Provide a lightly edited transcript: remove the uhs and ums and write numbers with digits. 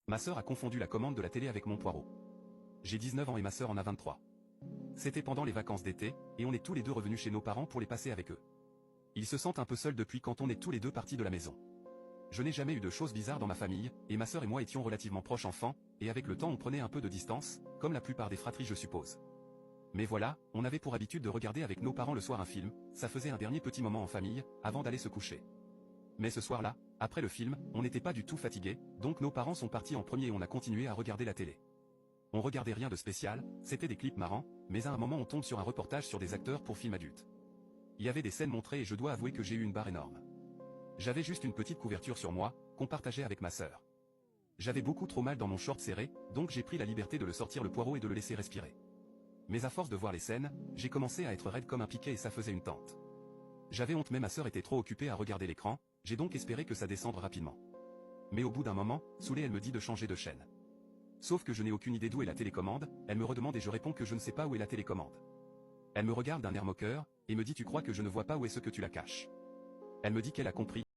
Ma sœur a confondu la commande de la télé avec mon poireau. J'ai 19 ans et ma sœur en a 23. C'était pendant les vacances d'été, et on est tous les deux revenus chez nos parents pour les passer avec eux. Ils se sentent un peu seuls depuis quand on est tous les deux partis de la maison. Je n'ai jamais eu de choses bizarres dans ma famille, et ma sœur et moi étions relativement proches enfants, et avec le temps on prenait un peu de distance, comme la plupart des fratries je suppose. Mais voilà, on avait pour habitude de regarder avec nos parents le soir un film, ça faisait un dernier petit moment en famille, avant d'aller se coucher. Mais ce soir-là, après le film, on n'était pas du tout fatigués, donc nos parents sont partis en premier et on a continué à regarder la télé. On regardait rien de spécial, c'était des clips marrants, mais à un moment on tombe sur un reportage sur des acteurs pour films adultes. Il y avait des scènes montrées et je dois avouer que j'ai eu une barre énorme. J'avais juste une petite couverture sur moi, qu'on partageait avec ma sœur. J'avais beaucoup trop mal dans mon short serré, donc j'ai pris la liberté de le sortir le poireau et de le laisser respirer. Mais à force de voir les scènes, j'ai commencé à être raide comme un piquet et ça faisait une tente. J'avais honte mais ma sœur était trop occupée à regarder l'écran, j'ai donc espéré que ça descende rapidement. Mais au bout d'un moment, saoulée elle me dit de changer de chaîne. Sauf que je n'ai aucune idée d'où est la télécommande, elle me redemande et je réponds que je ne sais pas où est la télécommande. Elle me regarde d'un air moqueur, et me dit tu crois que je ne vois pas où est ce que tu la caches. Elle me dit qu'elle a compris.